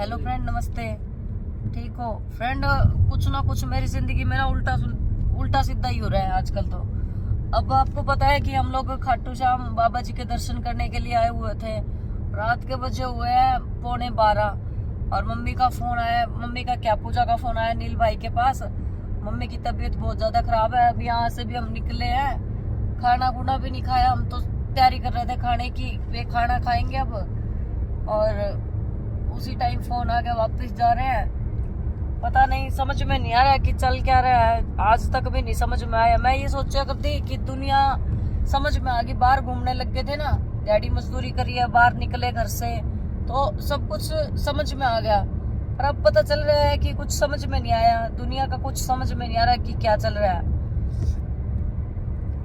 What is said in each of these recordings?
Hello friend, नमस्ते। ठीक हो फ्रेंड? कुछ ना कुछ मेरी जिंदगी में ना उल्टा सीधा ही हो रहा है आजकल तो। अब आपको पता है कि हम लोग खाटू श्याम बाबा जी के दर्शन करने के लिए आए हुए थे। रात के बजे हुए हैं 11:15 और मम्मी का फोन आया, मम्मी का क्या पूजा का फोन आया नील भाई के पास। मम्मी की तबीयत बहुत ज्यादा खराब है। अब यहाँ से भी हम निकले हैं, खाना खुना भी नहीं खाया। हम तो तैयारी कर रहे थे खाने की, वे खाना खाएंगे अब, और उसी टाइम फोन आ गया। वापस जा रहे हैं, पता नहीं, समझ में नहीं आ रहा है कि चल क्या रहा है। आज तक भी नहीं समझ में आया। मैं ये सोचा करती कि दुनिया समझ में आ गई। बाहर घूमने लग गए थे ना, डैडी मजदूरी करी है, बाहर निकले घर से तो सब कुछ समझ में आ गया। पर अब पता चल रहा है कि कुछ समझ में नहीं आया। दुनिया का कुछ समझ में नहीं आ रहा कि क्या चल रहा है।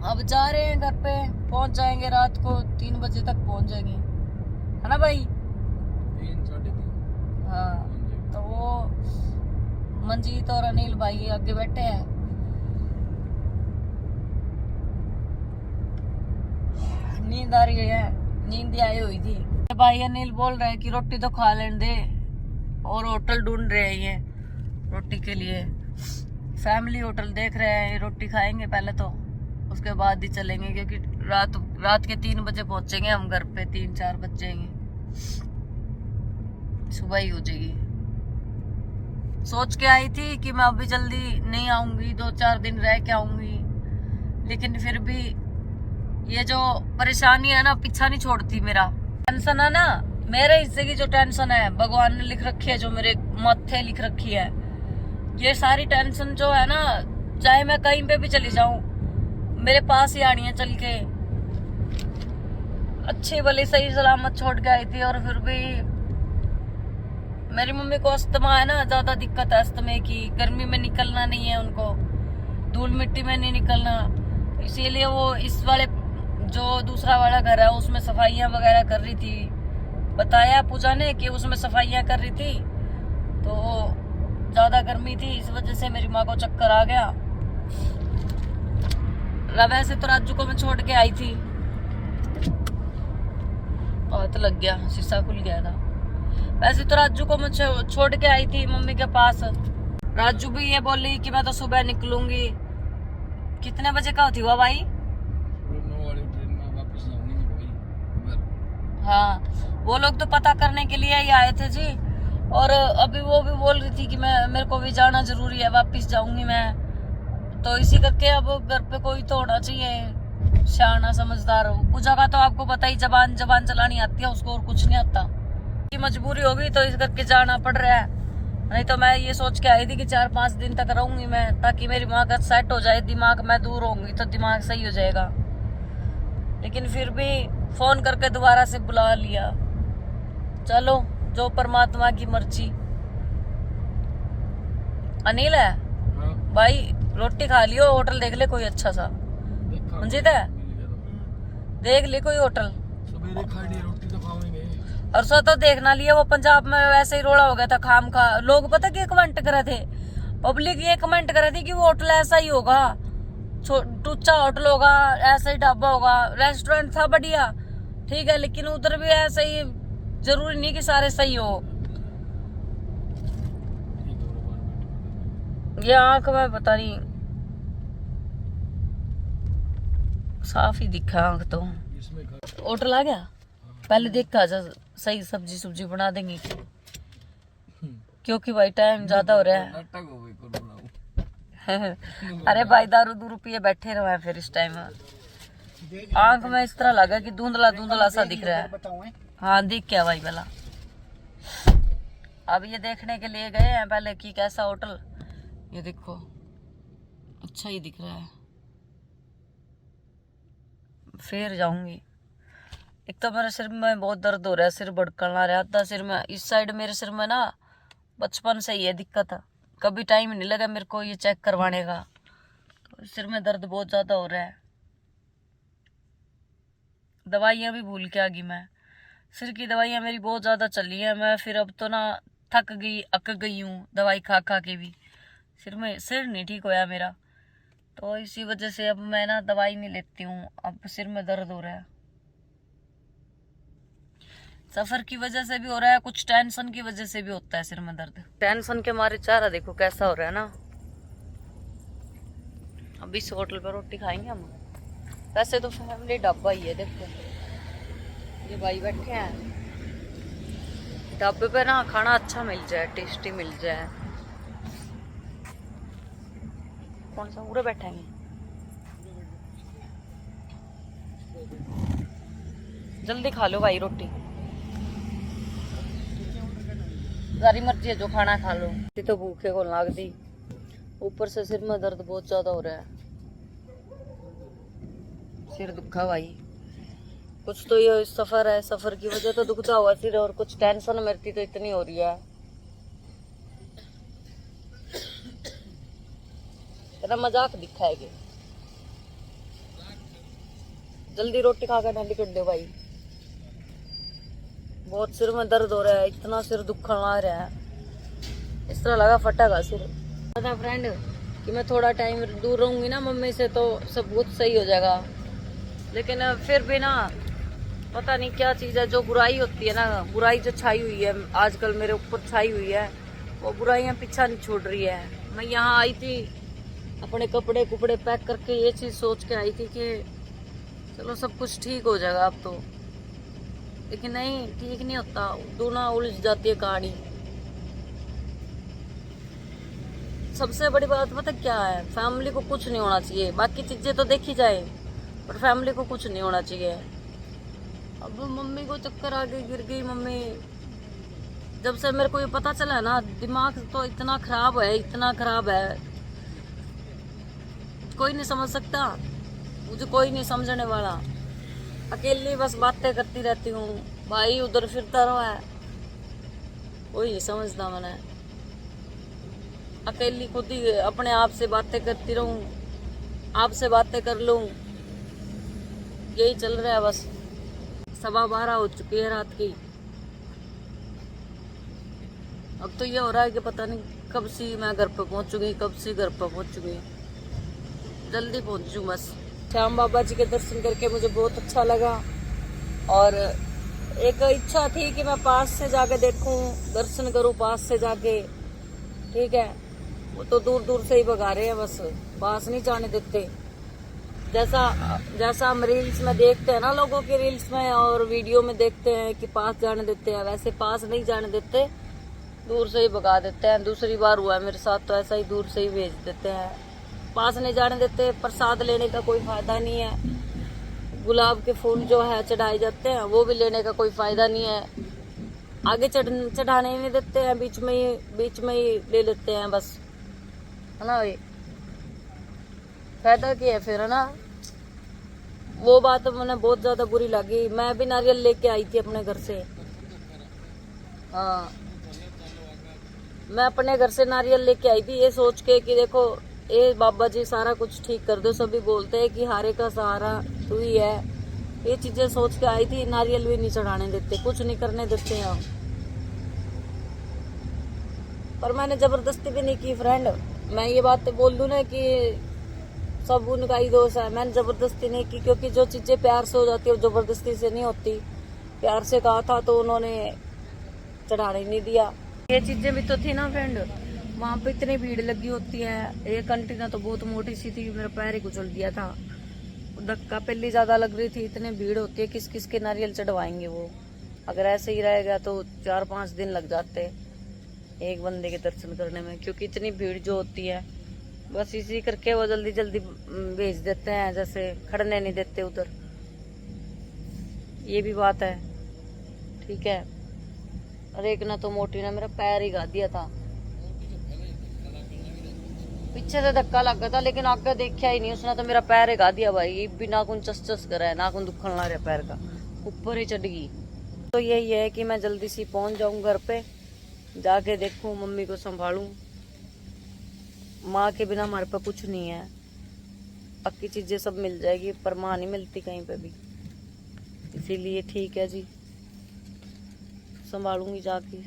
अब जा रहे हैं घर पे, पहुंच जाएंगे रात को 3 बजे तक पहुंच जाएंगे, है ना भाई? 3 साढ़े 3। हाँ, तो वो मंजीत और अनिल भाई आगे बैठे हैं। नींद आ रही है, नींद आई हुई थी। भाई अनिल बोल रहे हैं कि रोटी तो खा लेने दे, और होटल ढूंढ रहे हैं ये रोटी के लिए। फैमिली होटल देख रहे हैं। रोटी खाएंगे पहले तो, उसके बाद ही चलेंगे, क्योंकि रात के 3 बजे पहुंचेंगे हम घर पे। 3-4 बज जाएंगे, सुबह ही हो जाएगी। सोच के आई थी कि मैं अभी जल्दी नहीं आऊंगी, 2-4 दिन रह के आऊंगी, लेकिन फिर भी ये जो परेशानी है ना, पीछा नहीं छोड़ती। मेरा टेंशन है ना, मेरे हिस्से की जो टेंशन है, भगवान ने लिख रखी है, जो मेरे माथे लिख रखी है, ये सारी टेंशन जो है ना, चाहे मैं कहीं पे भी चली जाऊं, मेरे पास ही आनी है चल के। अच्छी भली सही सलामत छोड़ के आई थी, और फिर भी मेरी मम्मी को अस्थमा है ना, ज्यादा दिक्कत है अस्थमे की। गर्मी में निकलना नहीं है उनको, धूल मिट्टी में नहीं निकलना, इसीलिए वो इस वाले जो दूसरा वाला घर है उसमें सफाइयां वगैरह कर रही थी। बताया पूजा ने कि उसमें सफाइयां कर रही थी, तो ज्यादा गर्मी थी, इस वजह से मेरी माँ को चक्कर आ गया। वैसे तो राजू को मैं छोड़ के आई थी, हाथ लग गया, शीशा खुल गया था। वैसे तो राजू को मैं छोड़ के आई थी मम्मी के पास। राजू भी ये बोली कि मैं तो सुबह निकलूंगी। कितने बजे का होती हुआ भाई? 9 वाली ट्रेन में वापस जाऊंगी भाई। हाँ, वो लोग तो पता करने के लिए ही आए थे जी। और अभी वो भी बोल रही थी कि मेरे को भी जाना जरूरी है, वापस जाऊंगी मैं। तो इसी करके अब घर पे कोई तो होना चाहिए, सियाना समझदार हो। पूजा का तो आपको पता ही, जबान चलानी आती है उसको, और कुछ नहीं आता। की मजबूरी होगी तो इस करके जाना पड़ रहा है। नहीं तो मैं ये सोच के आई थी कि 4-5 दिन तक रहूंगी मैं, ताकि मेरी माँ का सेट हो जाए दिमाग। मैं दूर होंगी तो दिमाग सही हो जाएगा। लेकिन फिर भी फोन करके दोबारा से बुला लिया। चलो, जो परमात्मा की मर्जी। अनिल है भाई, रोटी खा लियो, होटल देख ले कोई अच्छा सा। मंजीत है, देख ले कोई होटल। सवेरे खानी रोटी तो खाएंगे। और सो तो देखना लिए, वो पंजाब में वैसे ही रोड़ा हो गया था खाम खा। लोग पता क्या कमेंट करे थे, पब्लिक ये कमेंट करे थी कि वो होटल ऐसा ही होगा, टूचा होटल होगा, ऐसा ही ढाबा होगा। रेस्टोरेंट था बढ़िया, ठीक है, लेकिन उधर भी ऐसा ही, जरूरी नहीं कि सारे सही हो। ये आंख में पता नहीं, साफ ही दिखा आंख तो। होटल आ गया, पहले देख के आजा, सही सब्जी सुब्जी बना देंगे, क्योंकि भाई टाइम ज्यादा हो रहा है। अरे भाई, दारू दूरू पिए बैठे रहो है फिर इस टाइम। आंख में इस तरह लगा कि धुंधला धुंधला सा दिख रहा है। हाँ, दिख क्या भाई भला। अब ये देखने के लिए गए हैं पहले कि कैसा होटल। ये देखो, अच्छा ही दिख रहा है, फिर जाऊंगी। एक तो मेरे सिर में बहुत दर्द हो रहा है, सिर भड़कना रहा था सिर में। इस साइड मेरे सिर में ना बचपन से ही है दिक्कत। कभी टाइम नहीं लगा मेरे को ये चेक करवाने का, तो सिर में दर्द बहुत ज्यादा हो रहा है। दवाइयां भी भूल के आ गई मैं। सिर की दवाइयां मेरी बहुत ज्यादा चली है। मैं फिर अब तो ना थक गई, अक गई हूँ दवाई खा खा के भी। सिर नहीं ठीक होया मेरा, तो इसी वजह से अब मैं ना दवाई नहीं लेती हूँ। अब सिर में दर्द हो रहा है। सफर की वजह से भी हो रहा है, कुछ टेंशन की वजह से भी होता है सिर में दर्द। टेंशन के मारे चेहरा देखो कैसा हो रहा है ना। अभी इस होटल पर रोटी खाएंगे हम। वैसे तो फैमिली ढाबा ही है, देखो ये भाई बैठे हैं ढाबे पे ना, खाना अच्छा मिल जाए, टेस्टी मिल जाए। कौन सा पूरे बैठेंगे? जल्दी खा लो भाई रोटी, सारी मर्जी है, जो खाना खा लो। तो भूखे को लाग दी, ऊपर से सिर में दर्द बहुत ज्यादा हो रहा है, सिर दुखा भाई। कुछ तो ये सफर है, सफर की वजह तो दुखता हुआ सिर, और कुछ टेंशन मेरी तो इतनी हो रही है। तेरा मजाक दिखाएगी। जल्दी रोटी खाकर ठंडी कर दो भाई, बहुत सिर में दर्द हो रहा है, इतना सिर दुखने लग रहा है, इस तरह लगा फटेगा सिर। पता फ्रेंड कि मैं थोड़ा टाइम दूर रहूंगी ना मम्मी से तो सब कुछ सही हो जाएगा, लेकिन फिर भी ना पता नहीं क्या चीज़ है, जो बुराई होती है ना, बुराई जो छाई हुई है आजकल मेरे ऊपर छाई हुई है, वो बुराइयां पीछा नहीं छोड़ रही है। मैं यहाँ आई थी अपने कपड़े कुपड़े पैक करके, ये चीज़ सोच के आई थी कि चलो सब कुछ ठीक हो जाएगा अब तो, लेकिन नहीं, ठीक नहीं होता, दूना उलझ जाती है कहानी। सबसे बड़ी बात पता क्या है, फैमिली को कुछ नहीं होना चाहिए, बाकी चीजें तो देखी जाए पर फैमिली को कुछ नहीं होना चाहिए। अब मम्मी को चक्कर आ गई, गिर गई मम्मी। जब से मेरे को ये पता चला ना, दिमाग तो इतना खराब है, इतना खराब है, कोई नहीं समझ सकता, मुझे कोई नहीं समझने वाला। अकेली बस बातें करती रहती हूँ, भाई उधर फिरता रहा है, कोई नहीं समझता। मैंने अकेली खुद ही अपने आप से बातें करती रहूं, आपसे बातें कर लूं, यही चल रहा है बस। 12:15 हो चुकी है रात की। अब तो ये हो रहा है कि पता नहीं कब से मैं घर पर पहुंचूंगी, कब से घर पर पहुंचूंगी, जल्दी पहुंचूं बस। श्याम बाबा जी के दर्शन करके मुझे बहुत अच्छा लगा, और एक इच्छा थी कि मैं पास से जाके देखूं, दर्शन करूं पास से जाके, ठीक है। वो तो दूर दूर से ही भगा रहे हैं, बस पास नहीं जाने देते। जैसा हम रील्स में देखते हैं ना, लोगों के रील्स में और वीडियो में देखते हैं कि पास जाने देते हैं, वैसे पास नहीं जाने देते, दूर से ही भगा देते हैं। दूसरी बार हुआ है मेरे साथ, तो ऐसा ही दूर से ही भेज देते हैं, पास नहीं जाने देते। प्रसाद लेने का कोई फायदा नहीं है, गुलाब के फूल जो है चढ़ाए जाते हैं, वो भी लेने का कोई फायदा नहीं है, आगे चढ़ाने ही नहीं देते हैं, बीच में ही ले लेते हैं बस, है ना भाई। फायदा क्या है फिर, है ना। वो बात मैंने बहुत ज्यादा बुरी लगी। मैं भी नारियल लेके आई थी अपने घर से, हाँ, मैं अपने घर से नारियल लेके आई थी, ये सोच के कि देखो ये बाबा जी सारा कुछ ठीक कर दो। सभी बोलते हैं कि हारे का सहारा तू ही है, ये चीजें सोच के आई थी। नारियल भी नहीं चढ़ाने देते, कुछ नहीं करने देते हैं, पर मैंने जबरदस्ती भी नहीं की फ्रेंड। मैं ये बात बोल दूं ना कि सब उनका ही दोष है, मैंने जबरदस्ती नहीं की, क्योंकि जो चीजें प्यार से हो जाती है वो जबरदस्ती से नहीं होती। प्यार से कहा था तो उन्होंने चढ़ाने नहीं दिया। ये चीजें भी तो थी ना फ्रेंड, वहां पे इतनी भीड़ लगी होती है, एक आंटी ने तो बहुत मोटी सी थी, मेरा पैर ही कुचल दिया था, धक्का पहले ज्यादा लग रही थी। इतनी भीड़ होती है, किस किस के नारियल चढ़वाएंगे वो। अगर ऐसे ही रहेगा तो 4-5 दिन लग जाते एक बंदे के दर्शन करने में, क्योंकि इतनी भीड़ जो होती है, बस इसी करके वो जल्दी जल्दी भेज देते हैं, जैसे खड़ने नहीं देते उधर। ये भी बात है, ठीक है। और एक ना तो मोटी ने मेरा पैर ही गा दिया था, पीछे से धक्का लग गया था, लेकिन आगे देखा ही नहीं उसने, तो मेरा पैर ही गा दिया भाई। भी नाखून चस करा है, नाखून दुखन ला रहा पैर का, ऊपर ही चढ़ गई। तो यही है कि मैं जल्दी से पहुंच जाऊं घर पे, जाके देखूं, मम्मी को संभालूं। माँ के बिना हमारे पास कुछ नहीं है, बाकी चीजें सब मिल जाएगी पर माँ नहीं मिलती कहीं पे भी, इसीलिए ठीक है जी, संभालूंगी जाके।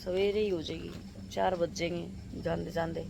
सवेरे ही हो जाएगी, 4 बजेंगे जाते जाते।